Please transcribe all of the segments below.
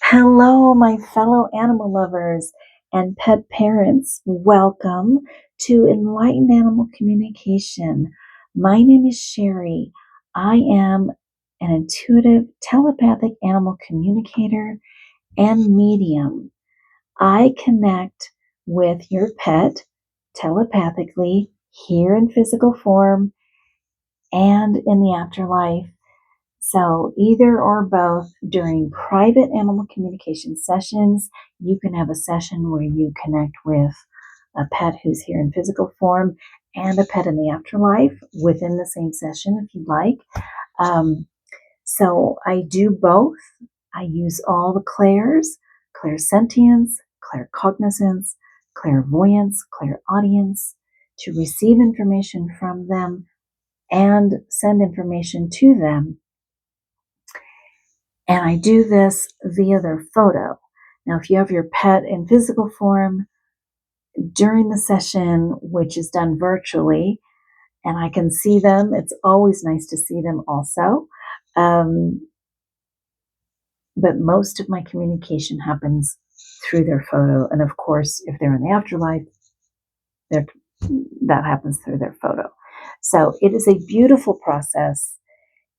Hello, my fellow animal lovers and pet parents. Welcome to Enlightened Animal Communication. My name is Sherry. I am an intuitive telepathic animal communicator and medium. I connect with your pet telepathically here in physical form and in the afterlife. So either or both during private animal communication sessions, you can have a session where you connect with a pet who's here in physical form and a pet in the afterlife within the same session if you'd like. So I do both. I use all the clairs, clairsentience, claircognizance, clairvoyance, clairaudience to receive information from them and send information to them. And I do this via their photo. Now, if you have your pet in physical form during the session, which is done virtually, and I can see them, it's always nice to see them also. But most of my communication happens through their photo. And of course, if they're in the afterlife, that happens through their photo. So it is a beautiful process.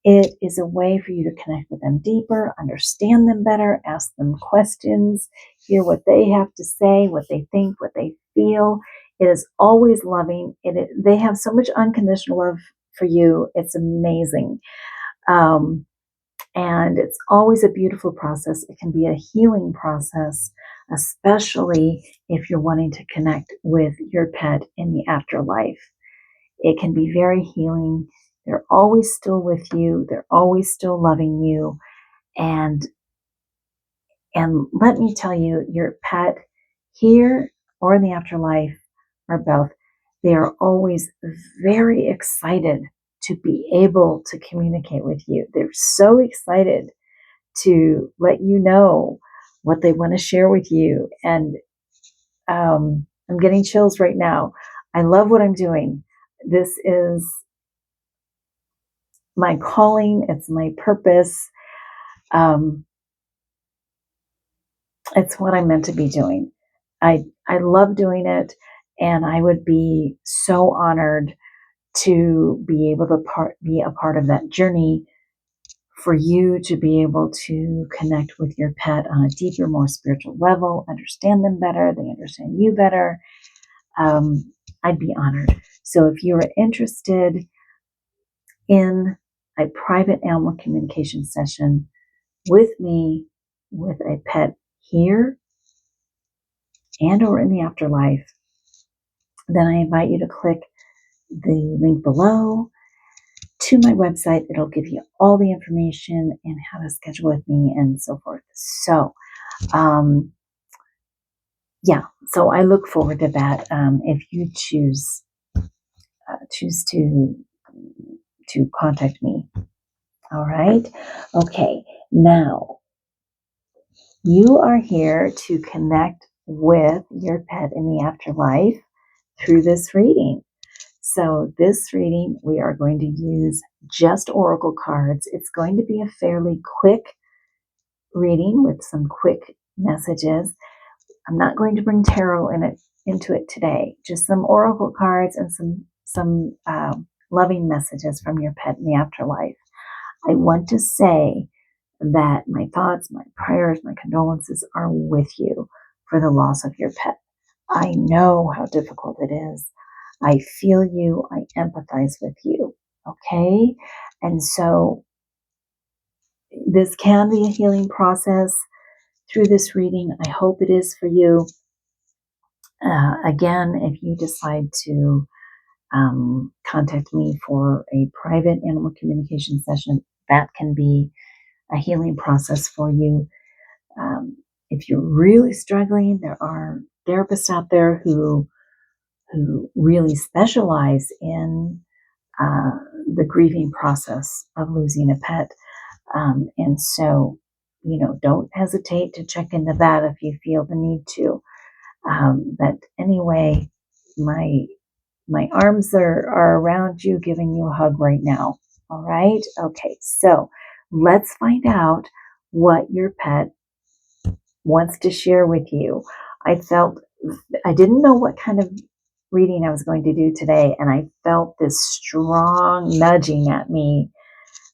It is a way for you to connect with them deeper, understand them better, ask them questions, hear what they have to say, what they think, what they feel. It is always loving. They have so much unconditional love for you. It's amazing. And it's always a beautiful process. It can be a healing process, especially if you're wanting to connect with your pet in the afterlife. It can be very healing. They're always still with you. They're always still loving you. And let me tell you, your pet here or in the afterlife or both, they are always very excited to be able to communicate with you. They're so excited to let you know what they want to share with you. And I'm getting chills right now. I love what I'm doing. This is my calling. It's my purpose. It's what I'm meant to be doing. I love doing it, and I would be so honored to be able to be a part of that journey for you to be able to connect with your pet on a deeper, more spiritual level, understand them better, they understand you better. I'd be honored. So if you're interested in a private animal communication session with me, with a pet here and or in the afterlife, then I invite you to click the link below to my website. It'll give you all the information and how to schedule with me and so forth. So, so I look forward to that. If you choose to contact me. All right. Okay. Now you are here to connect with your pet in the afterlife through this reading. So this reading, we are going to use just oracle cards. It's going to be a fairly quick reading with some quick messages. I'm not going to bring tarot into it today. Just some oracle cards and some loving messages from your pet in the afterlife. I want to say that my thoughts, my prayers, my condolences are with you for the loss of your pet. I know how difficult it is. I feel you. I empathize with you. Okay? And so this can be a healing process through this reading. I hope it is for you. Again, if you decide to contact me for a private animal communication session, that can be a healing process for you. If you're really struggling, there are therapists out there who really specialize in the grieving process of losing a pet. And so, don't hesitate to check into that if you feel the need to. But anyway, my arms are around you, giving you a hug right now. All right? Okay, so let's find out what your pet wants to share with you. I didn't know what kind of reading I was going to do today, and I felt this strong nudging at me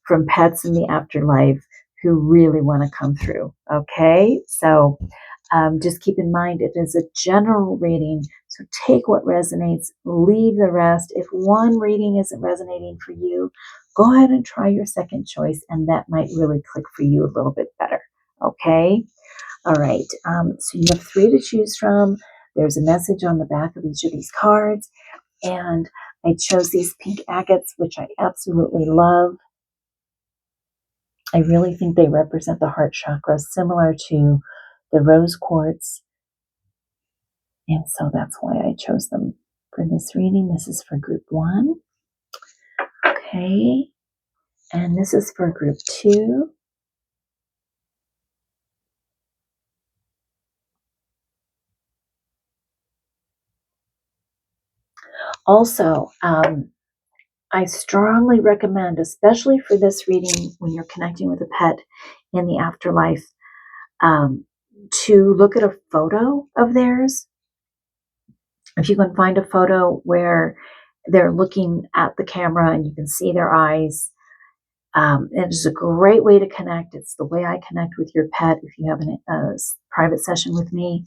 from pets in the afterlife who really want to come through. Okay, so just keep in mind it is a general reading, so take what resonates, leave the rest. If one reading isn't resonating for you, go ahead and try your second choice, and that might really click for you a little bit better. Okay, all right, so you have 3 to choose from. There's a message on the back of each of these cards, and I chose these pink agates, which I absolutely love. I really think they represent the heart chakra, similar to the rose quartz. And so that's why I chose them for this reading. This is for group 1. Okay. And this is for group 2. Also, I strongly recommend, especially for this reading when you're connecting with a pet in the afterlife, to look at a photo of theirs. If you can find a photo where they're looking at the camera and you can see their eyes, it is a great way to connect. It's the way I connect with your pet. If you have a private session with me,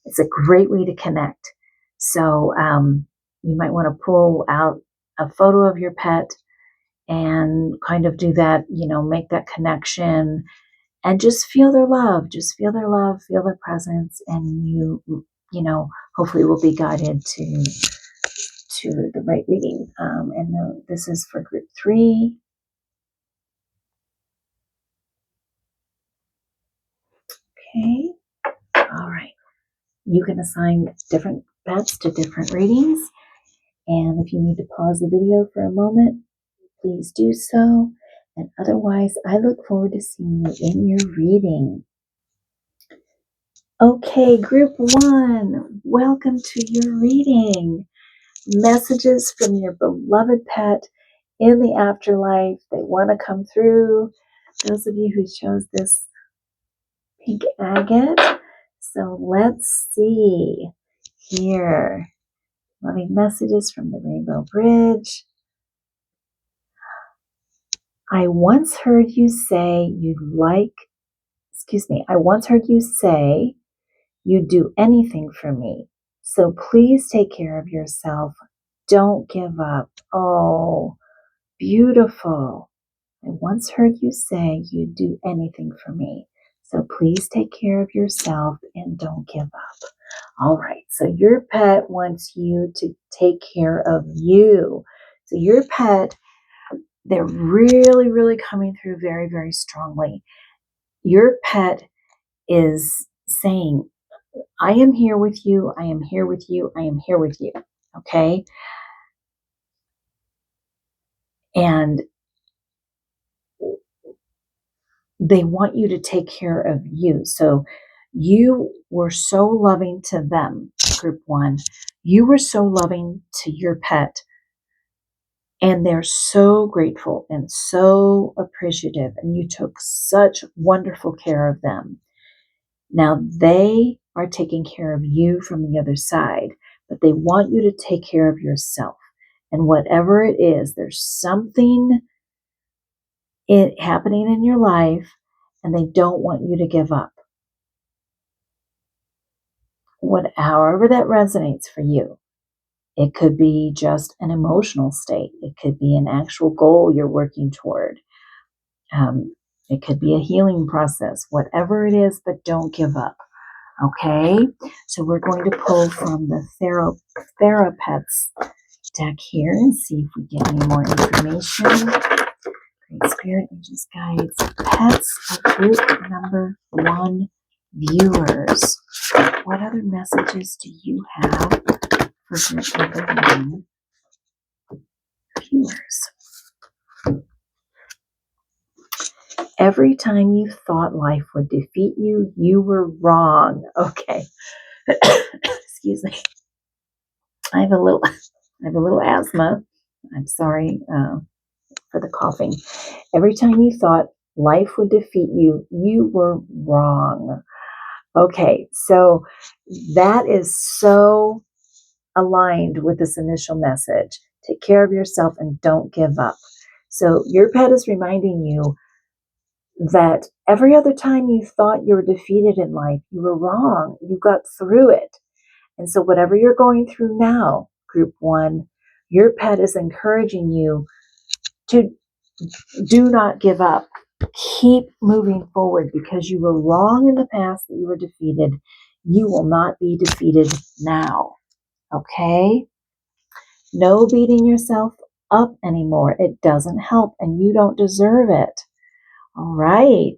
it's a great way to connect. So you might want to pull out a photo of your pet and kind of do that, make that connection and just feel their love. Just feel their love, feel their presence, and hopefully will be guided to the right reading. This is for group 3. Okay. All right. You can assign different pets to different readings. And if you need to pause the video for a moment, please do so. And otherwise, I look forward to seeing you in your reading. Okay, group 1, welcome to your reading. Messages from your beloved pet in the afterlife. They want to come through. Those of you who chose this pink agate. So let's see here. Loving messages from the Rainbow Bridge. I once heard you say you'd do anything for me. So please take care of yourself. Don't give up. Oh, beautiful. I once heard you say you'd do anything for me. So please take care of yourself and don't give up. All right. So your pet wants you to take care of you. So your pet, they're really, really coming through very, very strongly. Your pet is saying, I am here with you. I am here with you. I am here with you. Okay. And they want you to take care of you. So you were so loving to them, group 1. You were so loving to your pet. And they're so grateful and so appreciative. And you took such wonderful care of them. Now they are taking care of you from the other side, but they want you to take care of yourself. And whatever it is, there's something happening in your life, and they don't want you to give up. However that resonates for you. It could be just an emotional state. It could be an actual goal you're working toward. It could be a healing process, whatever it is, but don't give up. Okay, so we're going to pull from the Therapets deck here and see if we get any more information. Great Spirit, Angels, Guides, Pets of group number 1 viewers. What other messages do you have for group number 1 viewers? Every time you thought life would defeat you, you were wrong. Okay. Excuse me. I have a little asthma. I'm sorry for the coughing. Every time you thought life would defeat you, you were wrong. Okay, so that is so aligned with this initial message. Take care of yourself and don't give up. So your pet is reminding you that every other time you thought you were defeated in life, you were wrong. You got through it. And so whatever you're going through now, group one, your pet is encouraging you to do not give up. Keep moving forward because you were wrong in the past that you were defeated. You will not be defeated now. Okay? No beating yourself up anymore. It doesn't help and you don't deserve it. All right.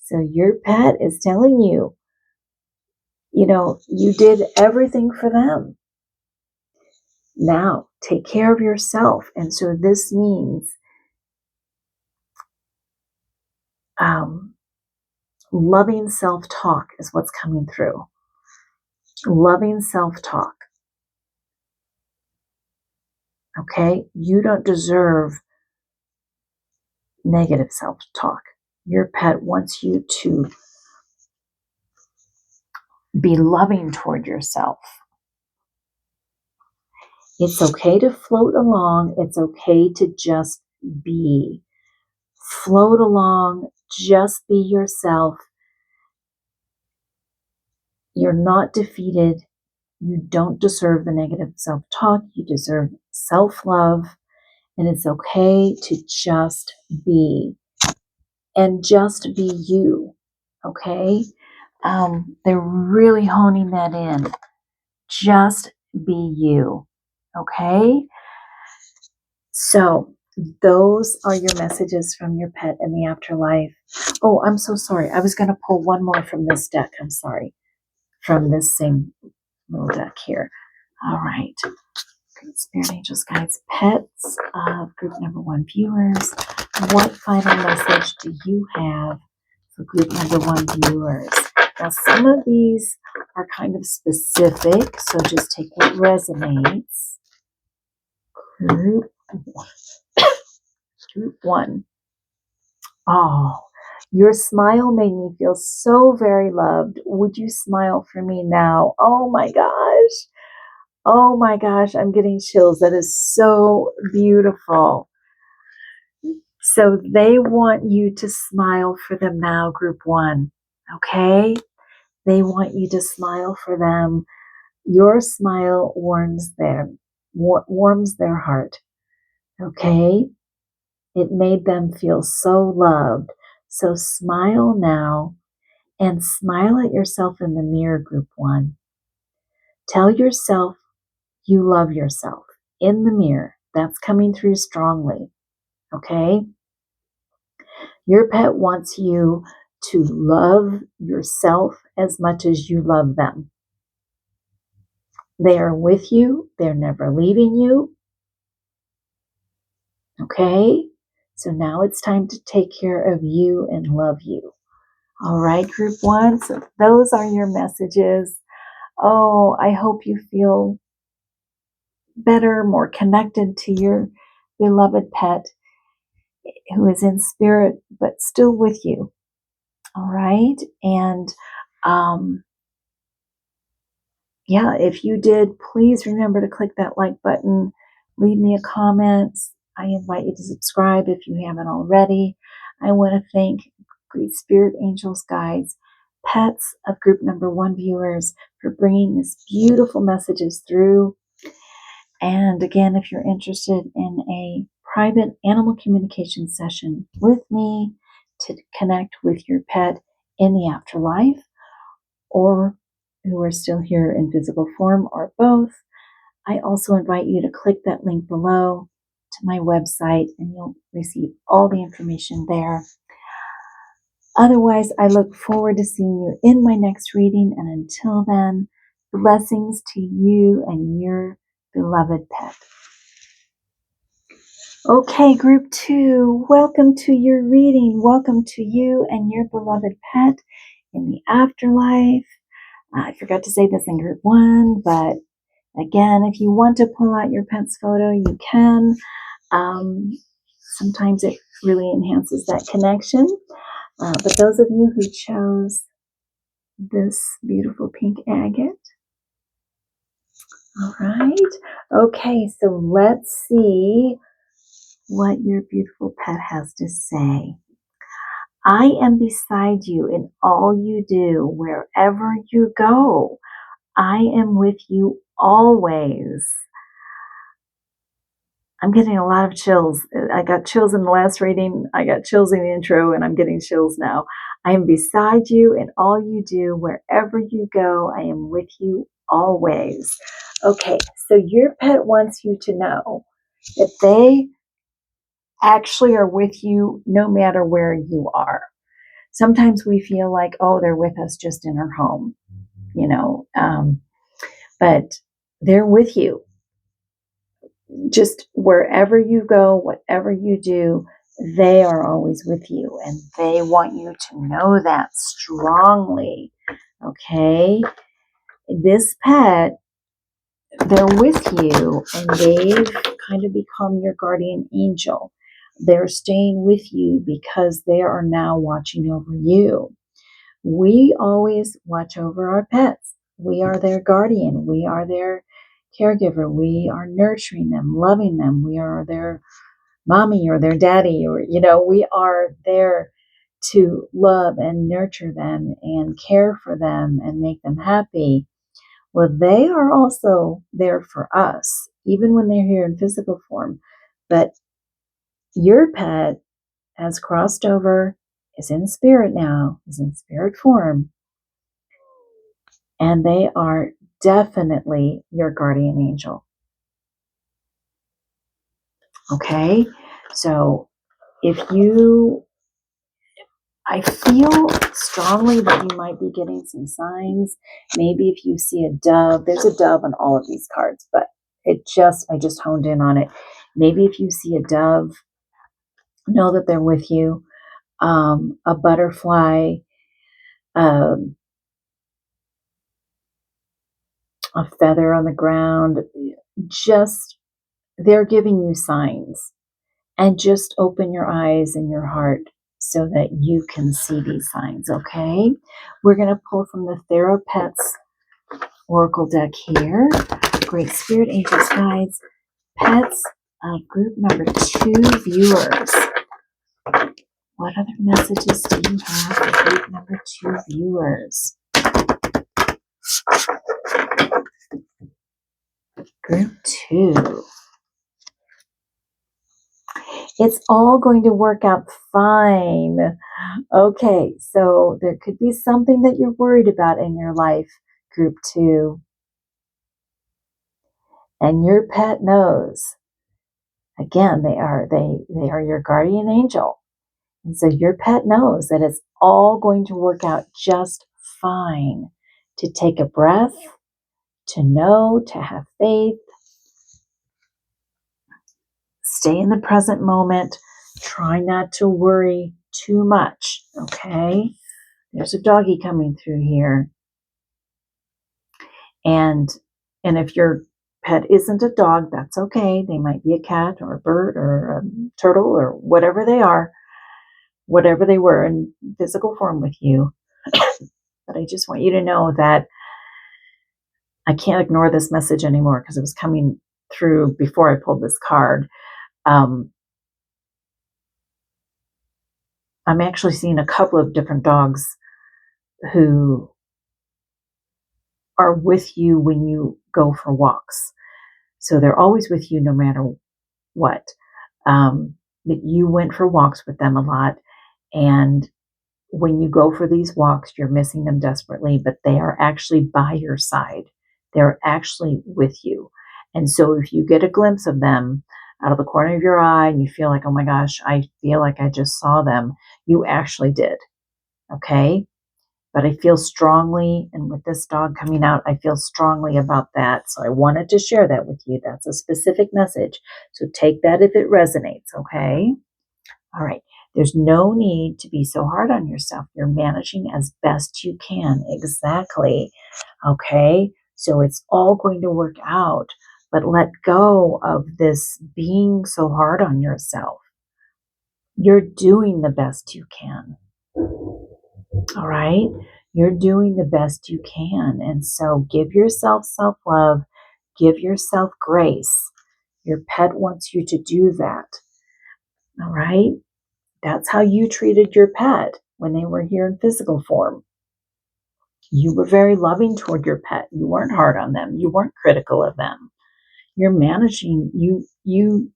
So your pet is telling you, you did everything for them. Now take care of yourself. And so this means loving self-talk is what's coming through. Loving self-talk. Okay? You don't deserve negative self-talk. Your pet wants you to be loving toward yourself. It's okay to float along. It's okay to just be. Float along. Just be yourself. You're not defeated. You don't deserve the negative self-talk. You deserve self-love. And it's okay to just be. And just be you. Okay? They're really honing that in. Just be you. Okay? So those are your messages from your pet in the afterlife. Oh, I'm so sorry. I was going to pull one more from this deck. I'm sorry. From this same little deck here. All right. Great Spirit Angels, Guides, Pets of group number one viewers. What final message do you have for group number one viewers? Now, some of these are kind of specific, so just take what resonates. Group one. Oh, your smile made me feel so very loved. Would you smile for me now? Oh my gosh. Oh my gosh, I'm getting chills. That is so beautiful. So they want you to smile for them now, group one. Okay? They want you to smile for them. Your smile warms their heart. Okay? It made them feel so loved. So smile now and smile at yourself in the mirror, group one. Tell yourself you love yourself in the mirror. That's coming through strongly. Okay? Your pet wants you to love yourself as much as you love them. They are with you. They're never leaving you. Okay? So now it's time to take care of you and love you. All right, group one. So those are your messages. Oh, I hope you feel better, more connected to your beloved pet who is in spirit, but still with you. All right. And yeah, if you did, please remember to click that like button. Leave me a comment. I invite you to subscribe if you haven't already. I want to thank Great Spirit Angels, Guides, Pets of group number one viewers for bringing these beautiful messages through. And again, if you're interested in a private animal communication session with me to connect with your pet in the afterlife, or who are still here in physical form, or both, I also invite you to click that link below to my website and you'll receive all the information there. Otherwise, I look forward to seeing you in my next reading. And until then, blessings to you and your beloved pet. Okay, group two, welcome to your reading. Welcome to you and your beloved pet in the afterlife. I forgot to say this in group one, but again, if you want to pull out your pet's photo, you can. Sometimes it really enhances that connection. But those of you who chose this beautiful pink agate. All right. Okay, so let's see what your beautiful pet has to say. I am beside you in all you do, wherever you go. I am with you always. I'm getting a lot of chills. I got chills in the last reading. I got chills in the intro, and I'm getting chills now. I am beside you in all you do, wherever you go. I am with you always. Okay, so your pet wants you to know that they actually are with you no matter where you are. Sometimes we feel like, oh, they're with us just in our home, but they're with you just wherever you go, whatever you do. They are always with you, and they want you to know that strongly. Okay, this pet, they're with you, and they've kind of become your guardian angel. They're staying with you because they are now watching over you. We always watch over our pets. We are their guardian. We are their caregiver. We are nurturing them, loving them. We are their mommy or their daddy, or, we are there to love and nurture them and care for them and make them happy. Well, they are also there for us, even when they're here in physical form. But your pet has crossed over, is in spirit now, is in spirit form, and they are definitely your guardian angel. Okay? So I feel strongly that you might be getting some signs. Maybe if you see a dove, there's a dove on all of these cards, but I just honed in on it. Maybe if you see a dove, know that they're with you. A butterfly, um, a feather on the ground, just they're giving you signs. And just open your eyes and your heart so that you can see these signs, okay? We're going to pull from the Therapets Oracle deck here. Great Spirit, Angels, Guides, Pets, group number 2 viewers. What other messages do you have for group number 2 viewers? Group 2. It's all going to work out fine. Okay, so there could be something that you're worried about in your life, group 2. And your pet knows. Again, they are your guardian angel. And so your pet knows that it's all going to work out just fine. To take a breath, to know, to have faith, stay in the present moment, try not to worry too much, okay? There's a doggy coming through here. And if your pet isn't a dog, that's okay. They might be a cat or a bird or a turtle or whatever they are, whatever they were in physical form with you. But I just want you to know that I can't ignore this message anymore because it was coming through before I pulled this card. I'm actually seeing a couple of different dogs who are with you when you go for walks. So they're always with you no matter what. That you went for walks with them a lot. And when you go for these walks, you're missing them desperately, but they are actually by your side. They're actually with you. And so if you get a glimpse of them out of the corner of your eye and you feel like, oh my gosh, I feel like I just saw them, you actually did. Okay? But I feel strongly, and with this dog coming out, I feel strongly about that. So I wanted to share that with you. That's a specific message. So take that if it resonates, okay? All right. There's no need to be so hard on yourself. You're managing as best you can. Exactly. Okay. So it's all going to work out, but let go of this being so hard on yourself. You're doing the best you can. All right. You're doing the best you can. And so give yourself self-love, give yourself grace. Your pet wants you to do that. All right? That's how you treated your pet when they were here in physical form. You were very loving toward your pet. You weren't hard on them. You weren't critical of them. You're managing, you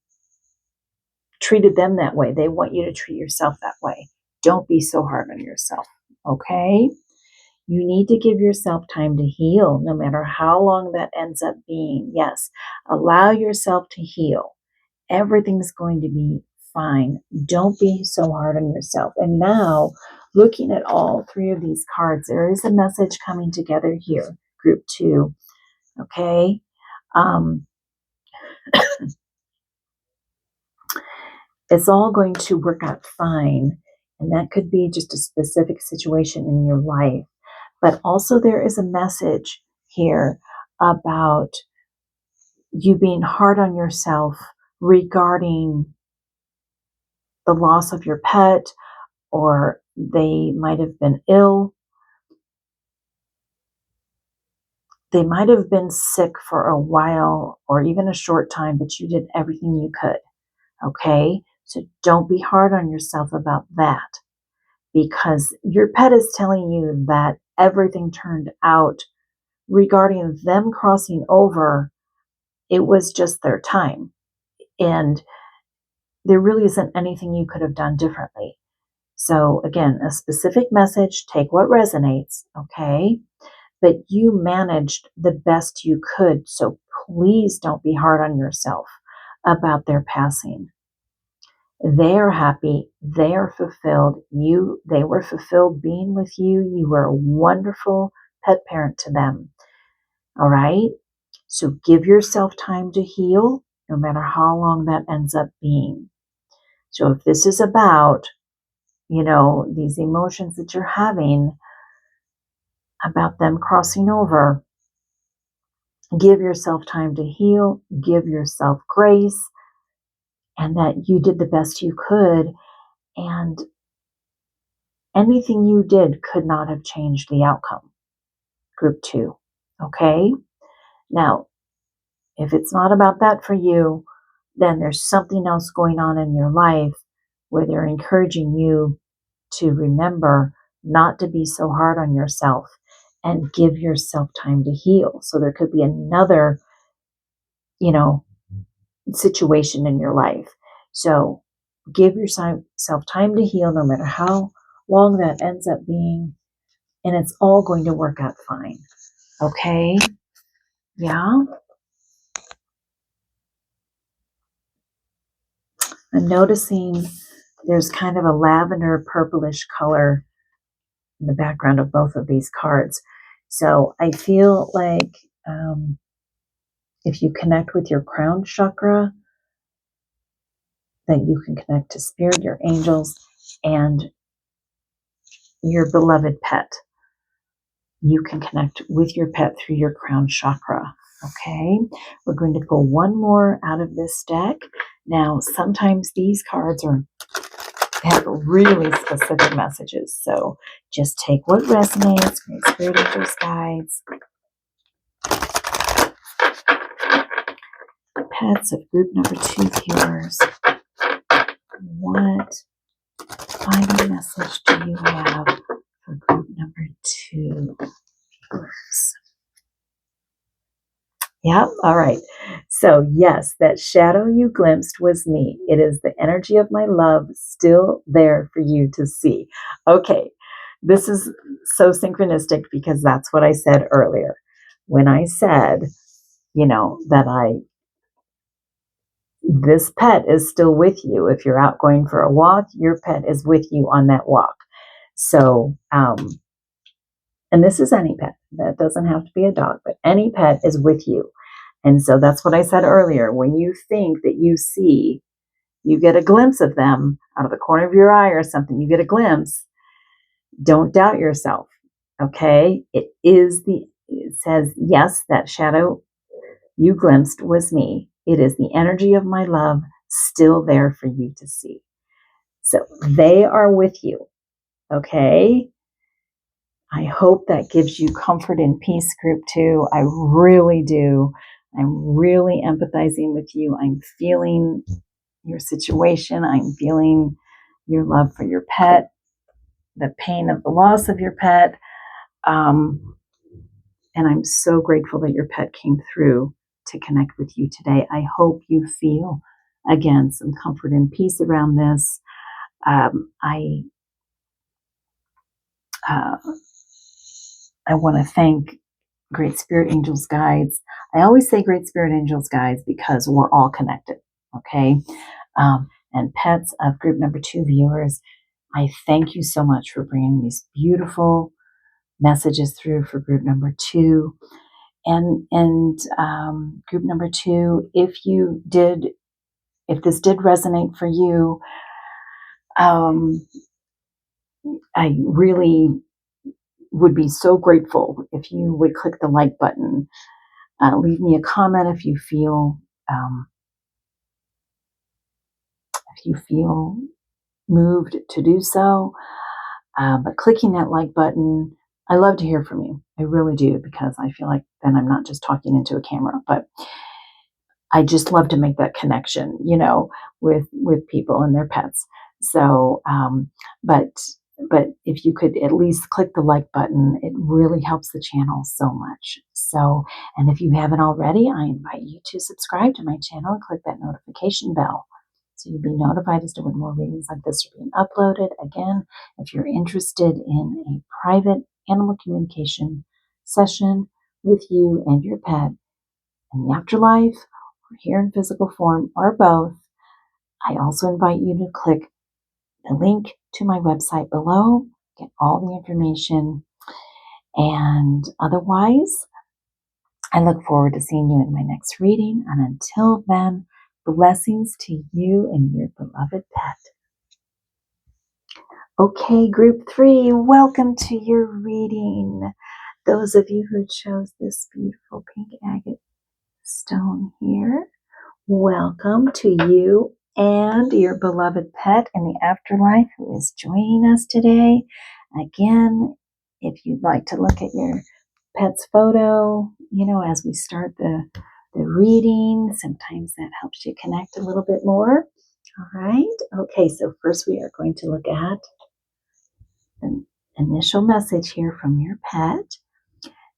treated them that way. They want you to treat yourself that way. Don't be so hard on yourself. Okay? You need to give yourself time to heal, no matter how long that ends up being. Yes, allow yourself to heal. Everything's going to be fine. Don't be so hard on yourself. And now, looking at all three of these cards, there is a message coming together here, group 2. Okay? It's all going to work out fine. And that could be just a specific situation in your life. But also, there is a message here about you being hard on yourself regarding the loss of your pet, or they might have been ill. They might have been sick for a while or even a short time, but you did everything you could. Okay? So don't be hard on yourself about that, because your pet is telling you that everything turned out regarding them crossing over. It was just their time. And there really isn't anything you could have done differently. So again, a specific message, take what resonates, okay? But you managed the best you could. So please don't be hard on yourself about their passing. They are happy. They are fulfilled. They were fulfilled being with you. You were a wonderful pet parent to them. All right? So give yourself time to heal, no matter how long that ends up being. So if this is about, these emotions that you're having about them crossing over, give yourself time to heal, give yourself grace, and that you did the best you could. And anything you did could not have changed the outcome. Group 2. Okay? Now, if it's not about that for you, then there's something else going on in your life where they're encouraging you to remember not to be so hard on yourself and give yourself time to heal. So there could be another, situation in your life. So give yourself time to heal, no matter how long that ends up being, and it's all going to work out fine. Okay? Yeah? I'm noticing there's kind of a lavender purplish color in the background of both of these cards. So I feel like if you connect with your crown chakra, that you can connect to spirit, your angels, and your beloved pet. You can connect with your pet through your crown chakra. Okay, we're going to pull one more out of this deck. Now, sometimes these cards have really specific messages, so just take what resonates. Great Spirit, Angels, Guides, pets of group number 2 viewers. What final message do you have for group number 2 viewers? Yep. All right. So yes, that shadow you glimpsed was me. It is the energy of my love still there for you to see. Okay. This is so synchronistic because that's what I said earlier. When I said, that this pet is still with you. If you're out going for a walk, your pet is with you on that walk. So, and this is any pet. That doesn't have to be a dog, but any pet is with you. And so that's what I said earlier. When you think that you get a glimpse of them out of the corner of your eye or something, you get a glimpse, don't doubt yourself. Okay? It says, yes, that shadow you glimpsed was me. It is the energy of my love still there for you to see. So they are with you. Okay? I hope that gives you comfort and peace, group 2. I really do. I'm really empathizing with you. I'm feeling your situation. I'm feeling your love for your pet, the pain of the loss of your pet. And I'm so grateful that your pet came through to connect with you today. I hope you feel, again, some comfort and peace around this. Uh, I want to thank Great Spirit Angels Guides. I always say Great Spirit Angels Guides because we're all connected, okay? And pets of group number 2 viewers, I thank you so much for bringing these beautiful messages through for group number 2. And group number 2, if this did resonate for you, I really would be so grateful if you would click the like button. Leave me a comment if you feel moved to do so. But clicking that like button, I love to hear from you. I really do, because I feel like then I'm not just talking into a camera, but I just love to make that connection, with people and their pets. So, but if you could at least click the like button, it really helps the channel so much. So, and if you haven't already, I invite you to subscribe to my channel and click that notification bell, so you'll be notified as to when more readings like this are being uploaded. Again, if you're interested in a private animal communication session with you and your pet in the afterlife, or here in physical form, or both, I also invite you to click the link to my website below, get all the information. And otherwise, I look forward to seeing you in my next reading. And until then, blessings to you and your beloved pet. Okay, group 3, welcome to your reading. Those of you who chose this beautiful pink agate stone here, welcome to you and your beloved pet in the afterlife who is joining us today. Again, if you'd like to look at your pet's photo, as we start the reading, sometimes that helps you connect a little bit more. All right. Okay, so first we are going to look at an initial message here from your pet.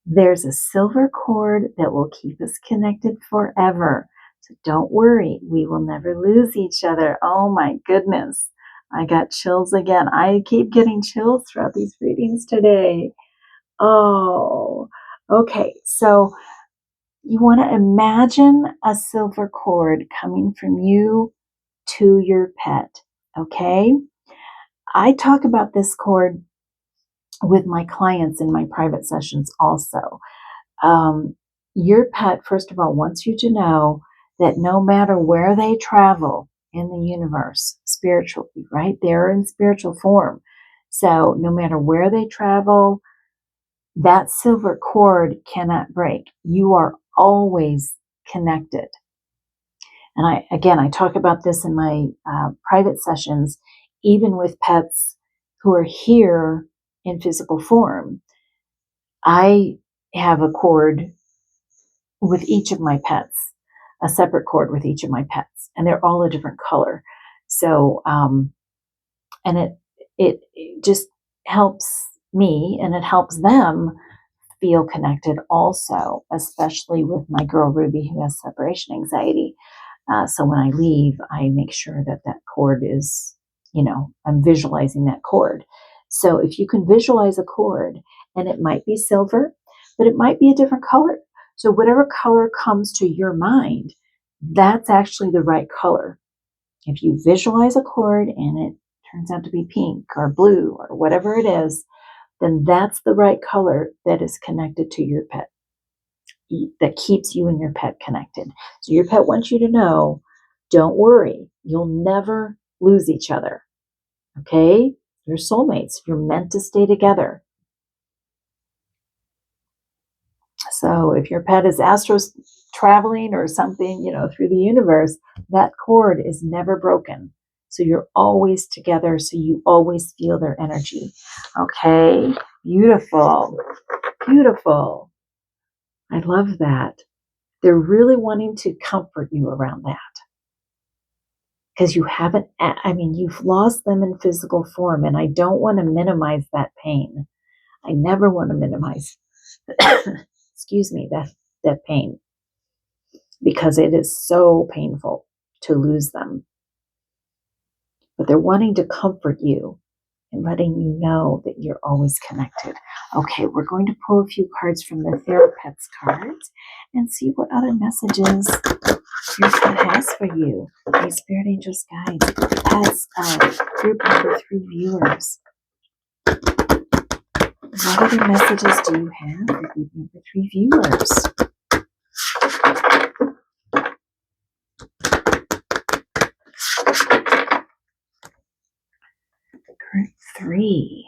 There's a silver cord that will keep us connected forever. So don't worry, we will never lose each other. Oh my goodness. I got chills again. I keep getting chills throughout these readings today. Oh, okay. So you want to imagine a silver cord coming from you to your pet. Okay. I talk about this cord with my clients in my private sessions also. Your pet, first of all, wants you to know that no matter where they travel in the universe, spiritually, right? They're in spiritual form. So no matter where they travel, that silver cord cannot break. You are always connected. And I talk about this in my private sessions, even with pets who are here in physical form. I have a cord with each of my pets, a separate cord with each of my pets, and they're all a different color. So, and it just helps me and it helps them feel connected also, especially with my girl Ruby, who has separation anxiety. So when I leave, I make sure that cord is, I'm visualizing that cord. So if you can visualize a cord, and it might be silver, but it might be a different color. So whatever color comes to your mind, that's actually the right color. If you visualize a cord and it turns out to be pink or blue or whatever it is, then that's the right color that is connected to your pet, that keeps you and your pet connected. So your pet wants you to know, don't worry, you'll never lose each other. Okay? You're soulmates. You're meant to stay together. So if your pet is astro traveling or something, through the universe, that cord is never broken. So you're always together. So you always feel their energy. Okay? Beautiful. Beautiful. I love that. They're really wanting to comfort you around that. Because you've lost them in physical form, and I don't want to minimize that pain. I never want to minimize, excuse me, that pain, because it is so painful to lose them. But they're wanting to comfort you and letting you know that you're always connected. Okay, we're going to pull a few cards from the Therapets cards and see what other messages your pet has for you. Hey, Spirit Angels, Guides, pets of group number 3 viewers. What other messages do you have for group number 3 viewers? Group 3.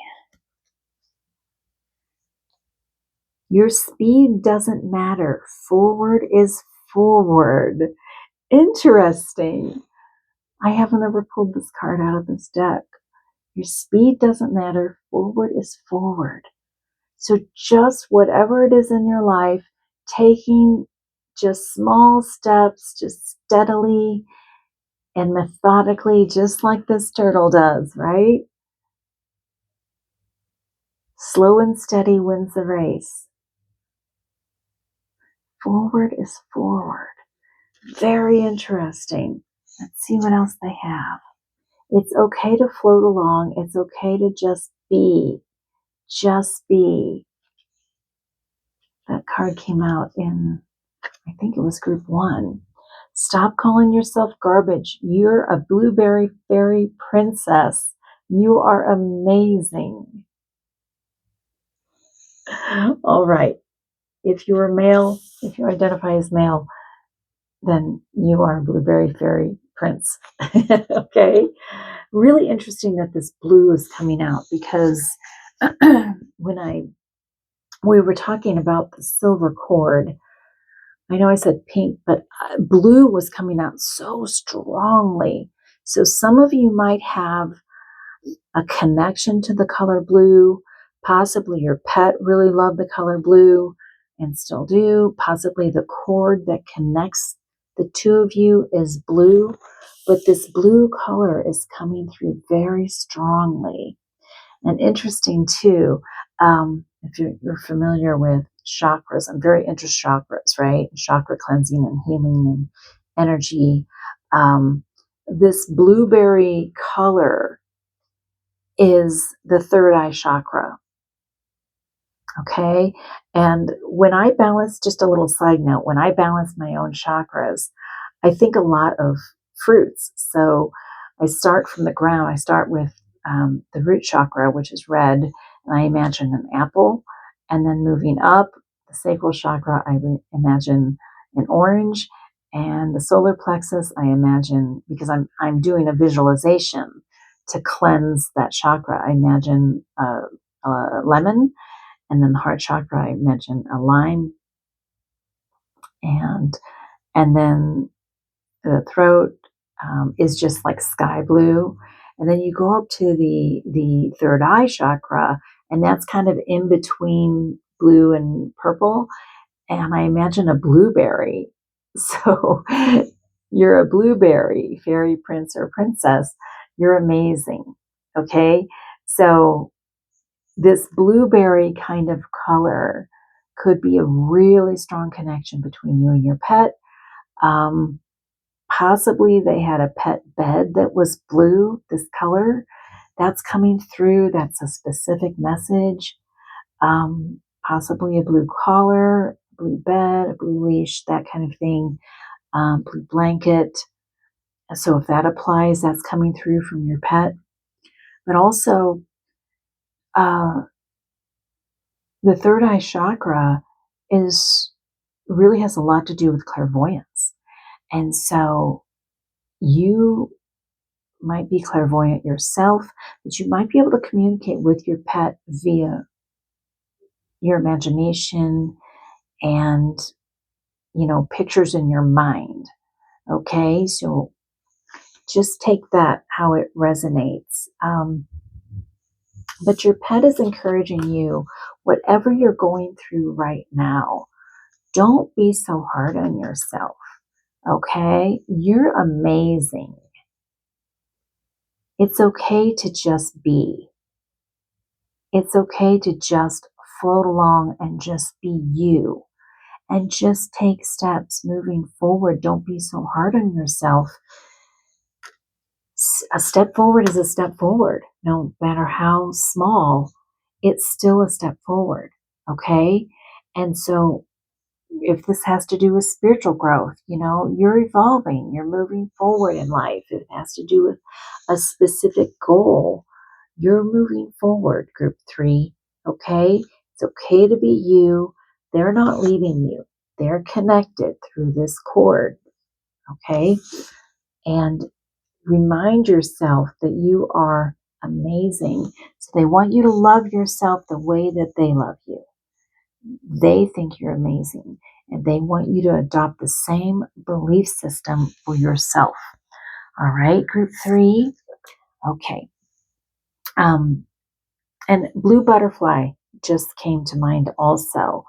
Your speed doesn't matter. Forward is forward. Interesting. I haven't ever pulled this card out of this deck. Your speed doesn't matter. Forward is forward. So just whatever it is in your life, taking just small steps, just steadily and methodically, just like this turtle does, right? Slow and steady wins the race. Forward is forward. Very interesting. Let's see what else they have. It's okay to float along. It's okay to just be. Just be. That card came out in, I think it was group 1. Stop calling yourself garbage. You're a blueberry fairy princess. You are amazing. All right. If you're a male, if you identify as male, then you are a blueberry fairy prince. Okay. Really interesting that this blue is coming out, because when we were talking about the silver cord, I know I said pink, but blue was coming out so strongly. So some of you might have a connection to the color blue. Possibly your pet really loved the color blue and still do. Possibly the cord that connects the two of you is blue, but this blue color is coming through very strongly. And interesting too, if you're familiar with chakras, I'm very into chakras, right? Chakra cleansing and healing and energy. This blueberry color is the third eye chakra. Okay. And when I balance, just a little side note, when I balance my own chakras, I think a lot of fruits. So I start from the ground. I start with the root chakra, which is red, and I imagine an apple. And then moving up, the sacral chakra, I imagine an orange. And the solar plexus, I imagine, because I'm doing a visualization to cleanse that chakra, I imagine a lemon. And then the heart chakra, I imagine a lime. And then the throat is just like sky blue. And then you go up to the third eye chakra, and that's kind of in between blue and purple. And I imagine a blueberry. So you're a blueberry fairy prince or princess. You're amazing. Okay. So this blueberry kind of color could be a really strong connection between you and your pet. Possibly they had a pet bed that was blue, this color. That's coming through. That's a specific message. Possibly a blue collar, blue bed, a blue leash, that kind of thing. Blue blanket. So if that applies, that's coming through from your pet. But also, the third eye chakra really has a lot to do with clairvoyance. And so you might be clairvoyant yourself, but you might be able to communicate with your pet via your imagination and, pictures in your mind. Okay, so just take that how it resonates. But your pet is encouraging you, whatever you're going through right now, don't be so hard on yourself. Okay? You're amazing. It's okay to just be. It's okay to just float along and just be you and just take steps moving forward. Don't be so hard on yourself. A step forward is a step forward. No matter how small, it's still a step forward. Okay? And so if this has to do with spiritual growth, you're evolving, you're moving forward in life. If it has to do with a specific goal, you're moving forward, group 3. Okay? It's okay to be you. They're not leaving you. They're connected through this cord. Okay? And remind yourself that you are amazing. So they want you to love yourself the way that they love you. They think you're amazing, and they want you to adopt the same belief system for yourself. All right, group 3. Okay. And blue butterfly just came to mind also.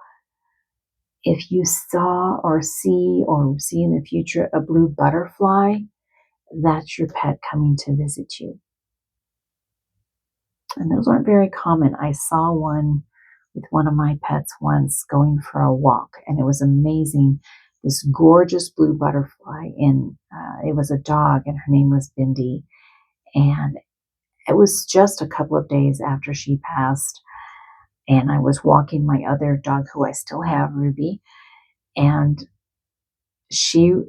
If you saw or see in the future a blue butterfly, that's your pet coming to visit you. And those aren't very common. I saw one with one of my pets once going for a walk, and it was amazing. This gorgeous blue butterfly, and it was a dog, and her name was Bindi. And it was just a couple of days after she passed, and I was walking my other dog, who I still have, Ruby, and she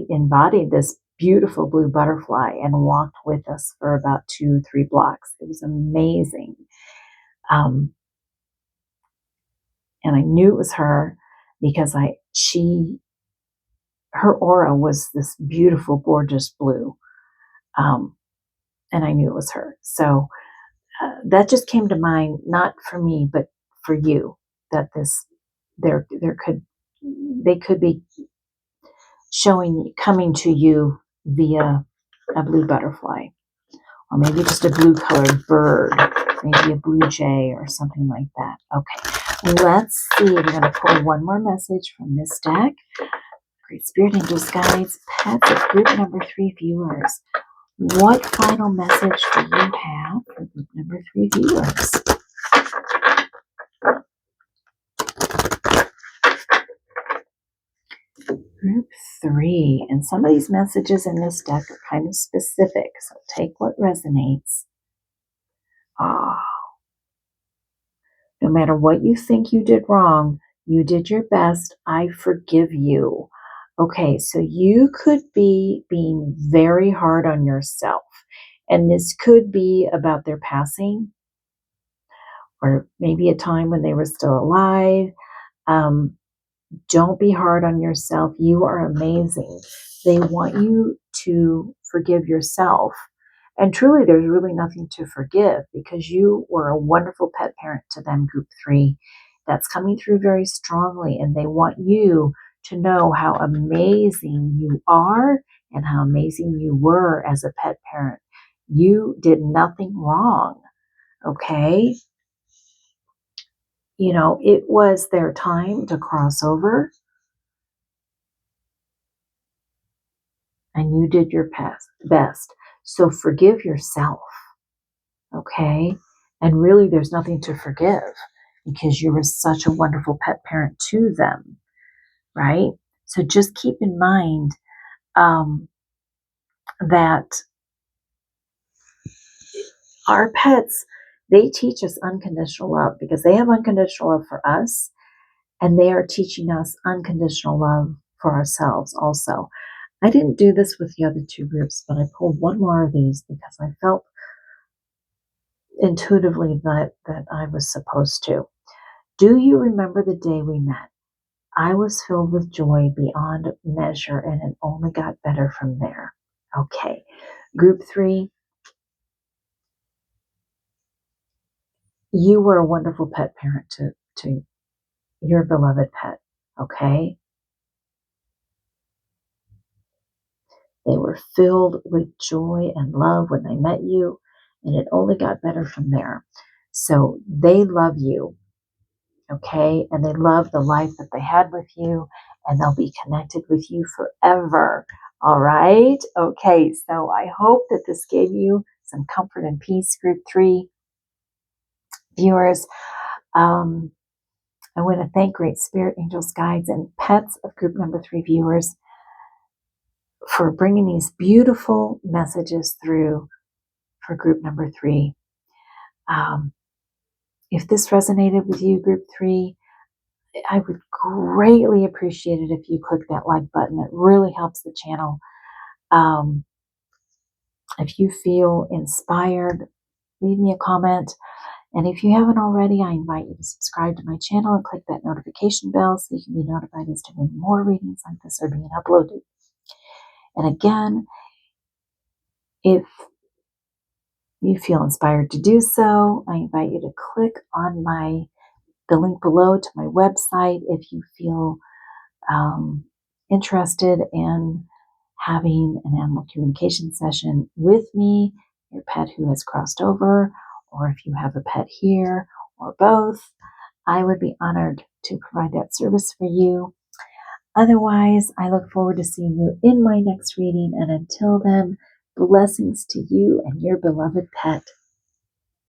embodied this beautiful blue butterfly and walked with us for about 2-3 blocks. It was amazing. And I knew it was her because her aura was this beautiful, gorgeous blue. And I knew it was her. So that just came to mind, not for me, but for you, that they could be coming to you via a blue butterfly, or maybe just a blue colored bird, maybe a blue jay or something like that. Okay, let's see. We're going to pull one more message from this deck. Great Spirit, Angels, Guides, Pets of group number 3 viewers. What final message do you have for group number 3 viewers? Group 3. And some of these messages in this deck are kind of specific, so take what resonates. No matter what you think you did wrong, you did your best. I forgive you. Okay, so you could be being very hard on yourself. And this could be about their passing, or maybe a time when they were still alive. Don't be hard on yourself. You are amazing. They want you to forgive yourself. And truly, there's really nothing to forgive, because you were a wonderful pet parent to them, group 3. That's coming through very strongly. And they want you to know how amazing you are and how amazing you were as a pet parent. You did nothing wrong. Okay? It was their time to cross over, and you did your best. So forgive yourself, okay? And really, there's nothing to forgive, because you were such a wonderful pet parent to them, right? So just keep in mind that our pets, they teach us unconditional love, because they have unconditional love for us, and they are teaching us unconditional love for ourselves also. I didn't do this with the other 2 groups, but I pulled one more of these because I felt intuitively that I was supposed to. Do you remember the day we met? I was filled with joy beyond measure, and it only got better from there. Okay. Group 3, you were a wonderful pet parent to your beloved pet. Okay. They were filled with joy and love when they met you, And it only got better from there. So they love you, okay? And they love the life that they had with you, and they'll be connected with you forever. All right? Okay, so I hope that this gave you some comfort and peace, Group 3 viewers. I want to thank Great Spirit, Angels, Guides, and Pets of Group number 3 viewers for bringing these beautiful messages through for Group number 3. If this resonated with you, Group 3, I would greatly appreciate it if you click that like button. It really helps the channel. If you feel inspired, leave me a comment. And if you haven't already, I invite you to subscribe to my channel and click that notification bell so you can be notified as to when more readings like this are being uploaded. And again, if you feel inspired to do so, I invite you to click on the link below to my website if you feel interested in having an animal communication session with me, your pet who has crossed over, or if you have a pet here, or both. I would be honored to provide that service for you. Otherwise, I look forward to seeing you in my next reading. And until then, blessings to you and your beloved pet.